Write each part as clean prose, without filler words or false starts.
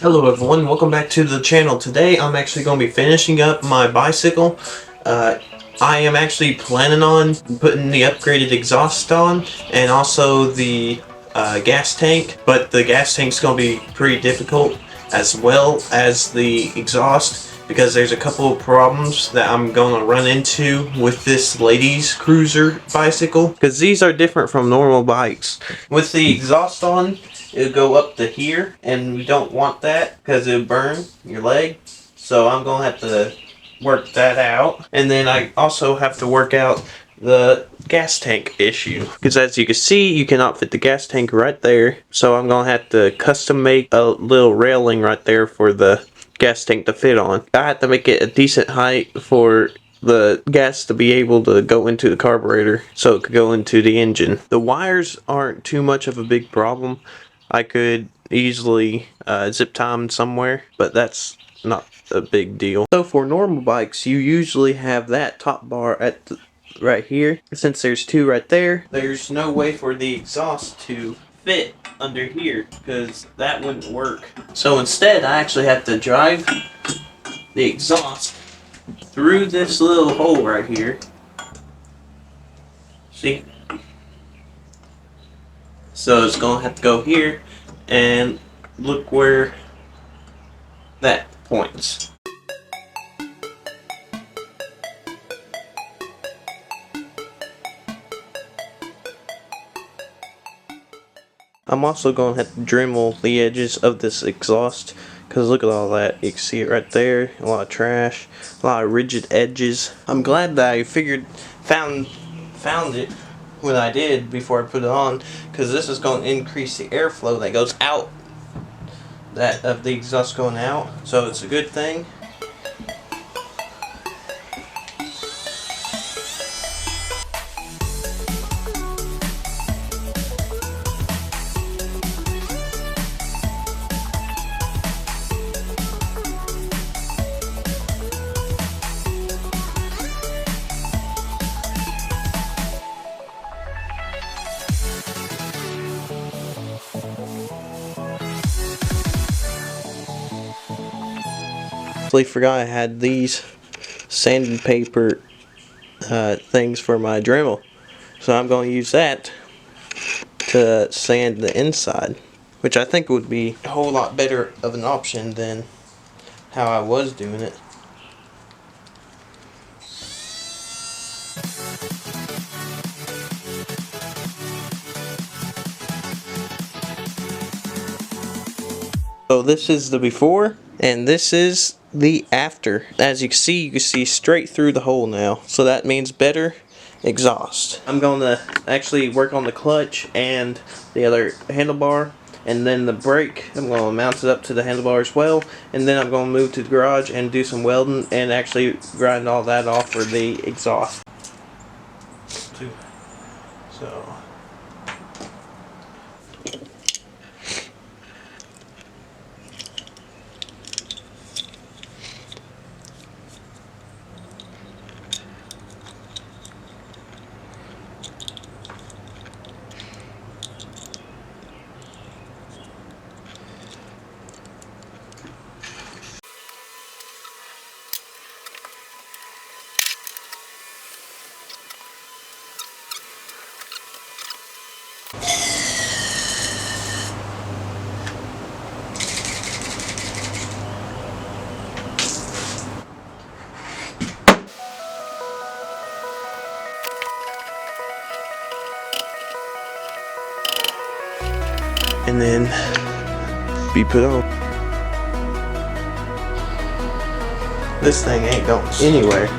Hello everyone, welcome back to the channel. Today I'm actually going to be finishing up my bicycle. I am actually planning on putting the upgraded exhaust on and also the gas tank, but the gas tank's going to be pretty difficult as well as the exhaust because there's a couple of problems that I'm going to run into with this ladies cruiser bicycle because these are different from normal bikes. With the exhaust on, it'll go up to here, and we don't want that because it'll burn your leg. So I'm gonna have to work that out, and then I also have to work out the gas tank issue because as you can see, you cannot fit the gas tank right there. So I'm gonna have to custom make a little railing right there for the gas tank to fit on. I have to make it a decent height for the gas to be able to go into the carburetor so it could go into the engine. The wires aren't too much of a big problem. I could easily zip tie them somewhere, but that's not a big deal. So for normal bikes, you usually have that top bar at right here. Since there's two right there, there's no way for the exhaust to fit under here because that wouldn't work. So instead, I actually have to drive the exhaust through this little hole right here. See? So it's gonna have to go here, and look where that points. I'm also gonna have to Dremel the edges of this exhaust because look at all that. You can see it right there. A lot of trash, a lot of rigid edges. I'm glad that I found it when I did before I put it on, because this is going to increase the airflow that goes out of the exhaust going out, so it's a good thing. Forgot I had these sandpaper things for my Dremel, so I'm going to use that to sand the inside, which I think would be a whole lot better of an option than how I was doing it. So this is the before and this is the after. As you can see straight through the hole now, so that means better exhaust. I'm going to actually work on the clutch and the other handlebar, and then the brake I'm going to mount it up to the handlebar as well, and then I'm going to move to the garage and do some welding and actually grind all that off for the exhaust. So and then be put on. This thing ain't going anywhere.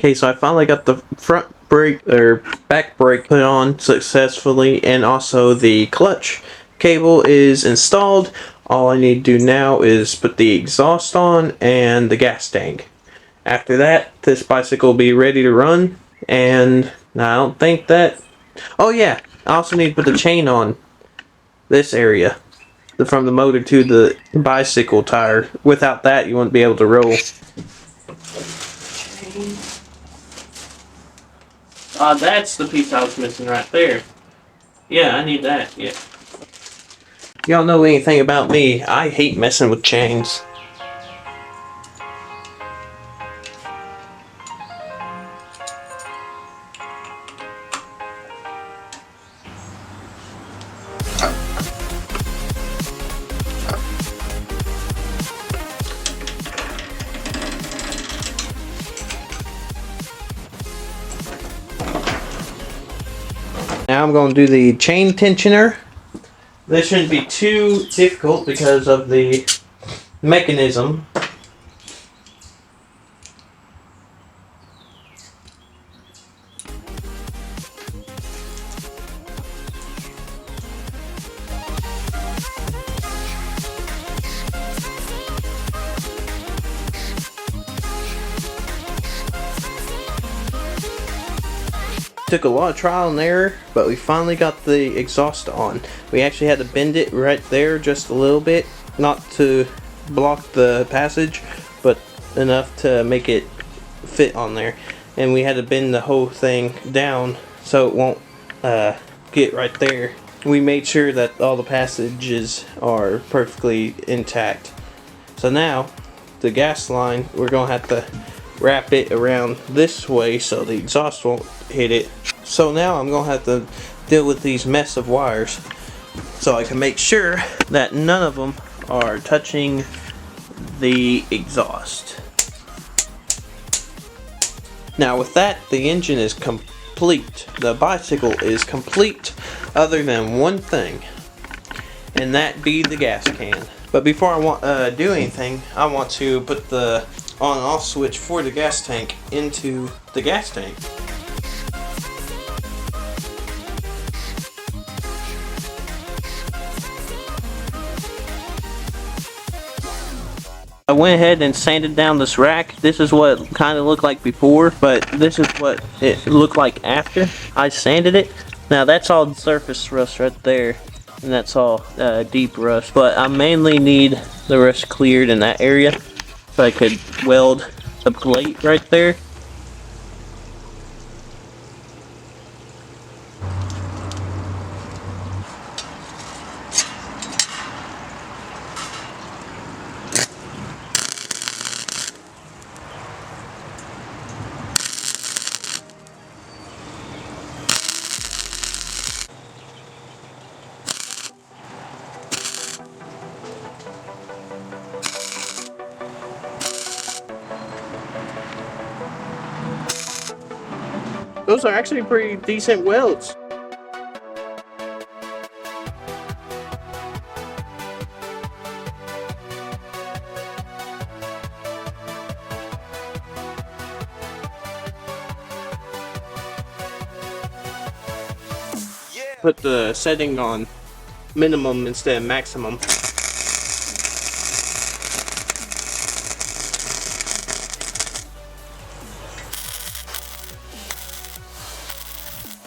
Okay, so I finally got the front brake or back brake put on successfully, and also the clutch cable is installed. All I need to do now is put the exhaust on and the gas tank. After that, this bicycle will be ready to run, and I don't think that... Oh yeah, I also need to put the chain on this area, from the motor to the bicycle tire. Without that, you wouldn't be able to roll. That's the piece I was missing right there. Yeah, I need that, yeah. Y'all know anything about me, I hate messing with chains. Now I'm going to do the chain tensioner. This shouldn't be too difficult because of the mechanism. Took a lot of trial and error, but we finally got the exhaust on. We actually had to bend it right there just a little bit, not to block the passage, but enough to make it fit on there. And we had to bend the whole thing down so it won't get right there. We made sure that all the passages are perfectly intact. So now, the gas line, we're going to have to wrap it around this way so the exhaust won't hit it. So now I'm going to have to deal with these mess of wires so I can make sure that none of them are touching the exhaust. Now with that, the engine is complete. The bicycle is complete other than one thing, and that be the gas can. But before I do anything, I want to put the on and off switch for the gas tank into the gas tank. I went ahead and sanded down this rack. This is what it kind of looked like before, but this is what it looked like after I sanded it. Now that's all surface rust right there, and that's all deep rust, but I mainly need the rust cleared in that area so I could weld the plate right there. Those are actually pretty decent welds. Put the setting on minimum instead of maximum.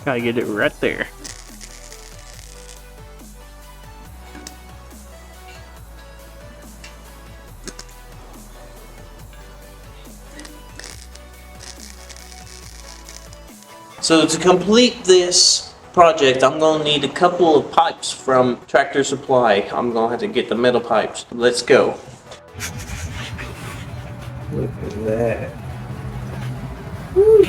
Gotta get it right there. So to complete this project, I'm gonna need a couple of pipes from Tractor Supply. I'm gonna have to get the metal pipes. Let's go. Look at that. Woo.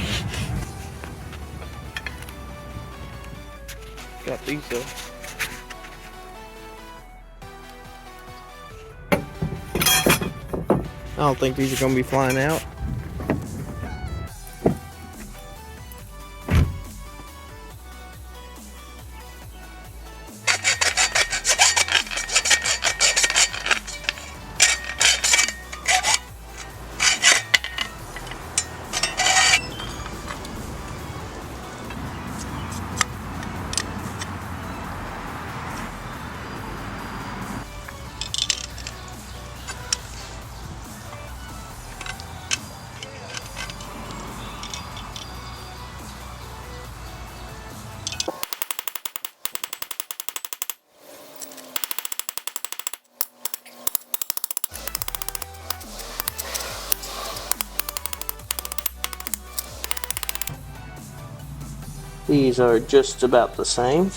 Got these though. I don't think these are gonna be flying out. These are just about the same.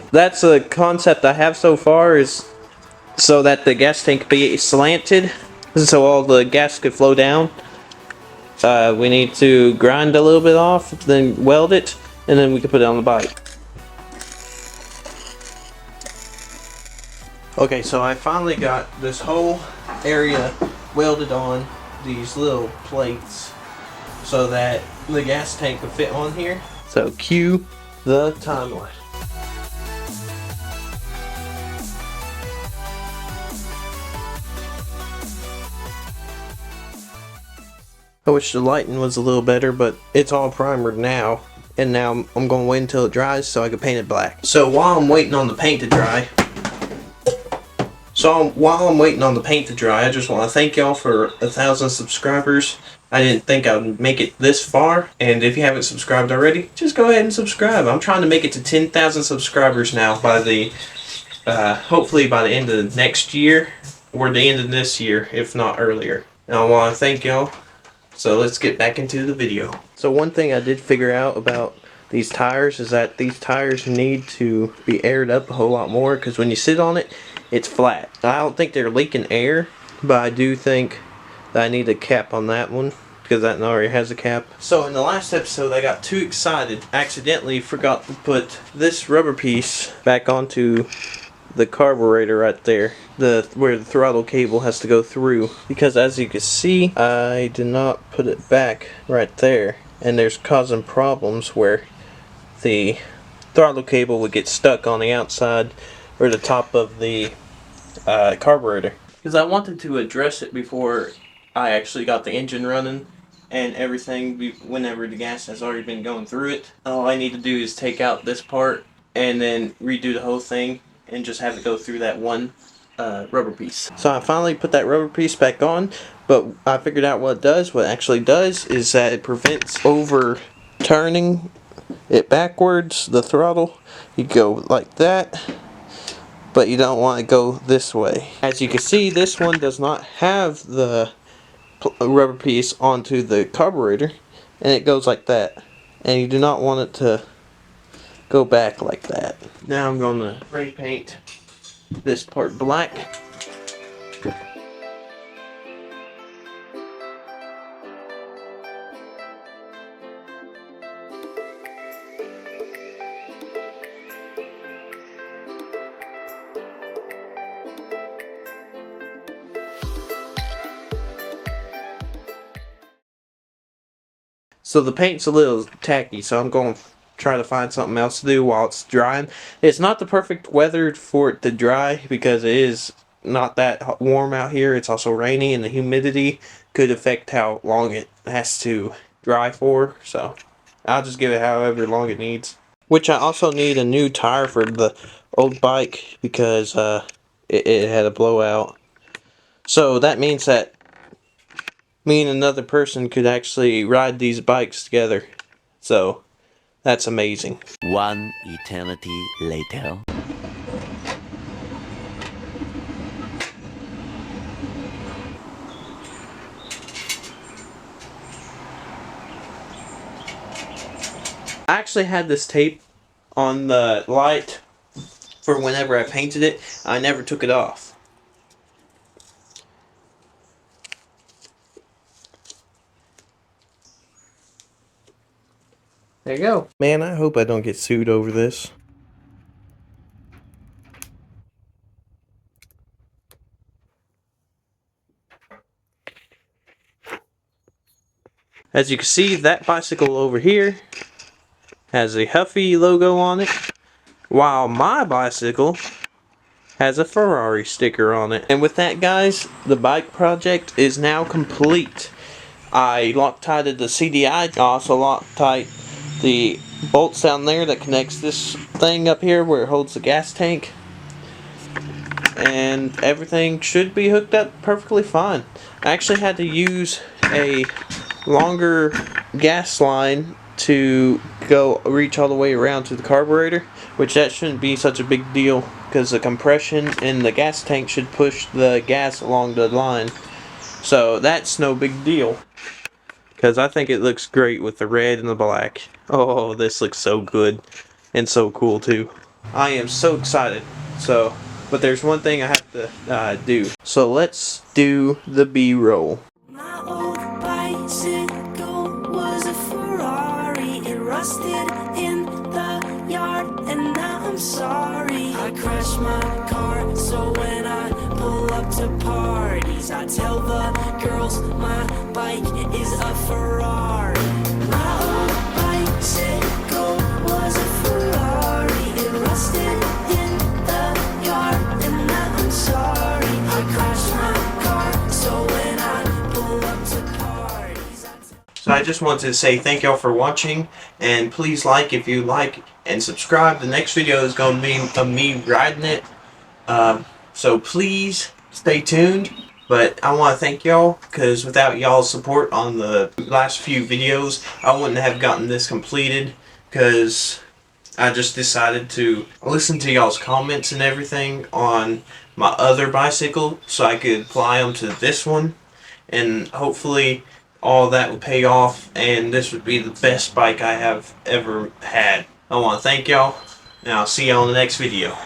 That's a concept I have so far, is so that the gas tank be slanted, so all the gas could flow down. We need to grind a little bit off, then weld it, and then we can put it on the bike. Okay, so I finally got this whole area welded on these little plates so that the gas tank could fit on here. So cue the timeline. I wish the lighting was a little better, but it's all primered now. And now I'm going to wait until it dries so I can paint it black. So while I'm waiting on the paint to dry, I just want to thank y'all for 1,000 subscribers. I didn't think I would make it this far. And if you haven't subscribed already, just go ahead and subscribe. I'm trying to make it to 10,000 subscribers now by the, hopefully by the end of next year or the end of this year, if not earlier. And I want to thank y'all. So let's get back into the video. So one thing I did figure out about these tires is that these tires need to be aired up a whole lot more, because when you sit on it, it's flat. I don't think they're leaking air, but I do think that I need a cap on that one, because that one already has a cap. So in the last episode I got too excited, accidentally forgot to put this rubber piece back onto the carburetor right there, where the throttle cable has to go through, because as you can see I did not put it back right there, and there's causing problems where the throttle cable would get stuck on the outside or the top of the carburetor, because I wanted to address it before I actually got the engine running and everything, whenever the gas has already been going through it. All I need to do is take out this part and then redo the whole thing and just have it go through that one rubber piece. So I finally put that rubber piece back on, but I figured out what it does. What it actually does is that it prevents overturning it backwards, the throttle. You go like that, but you don't want to go this way. As you can see, this one does not have the rubber piece onto the carburetor, and it goes like that. And you do not want it to go back like that. Now I'm going to spray paint this part black. So the paint's a little tacky, so I'm going to try to find something else to do while it's drying. It's not the perfect weather for it to dry, because it is not that warm out here. It's also rainy, and the humidity could affect how long it has to dry for. So I'll just give it however long it needs. Which I also need a new tire for the old bike, because it had a blowout. So that means that me and another person could actually ride these bikes together. So that's amazing. One eternity later. I actually had this tape on the light for whenever I painted it. I never took it off. There you go. Man, I hope I don't get sued over this. As you can see, that bicycle over here has a Huffy logo on it, while my bicycle has a Ferrari sticker on it. And with that, guys, the bike project is now complete. I Loctited the CDI, I also Loctite the bolts down there that connects this thing up here where it holds the gas tank. And everything should be hooked up perfectly fine. I actually had to use a longer gas line to go reach all the way around to the carburetor, which that shouldn't be such a big deal because the compression in the gas tank should push the gas along the line. So that's no big deal because I think it looks great with the red and the black. Oh, this looks so good and so cool too. I am so excited. But there's one thing I have to do. So let's do the B-roll. My old bicycle was a Ferrari. It rusted in the yard, and now I'm sorry. I crashed my car, so when I pull up to parties, I tell the girls my bike is a Ferrari. My old bicycle was a Ferrari. It rusted in the yard, and now I'm sorry. I crashed my car, so when I pull up to parties, So I just wanted to say thank y'all for watching, and please like if you like, and subscribe. The next video is going to be of me riding it. So please stay tuned. But I want to thank y'all, because without y'all's support on the last few videos, I wouldn't have gotten this completed, because I just decided to listen to y'all's comments and everything on my other bicycle so I could apply them to this one, and hopefully all that would pay off and this would be the best bike I have ever had. I want to thank y'all, and I'll see y'all in the next video.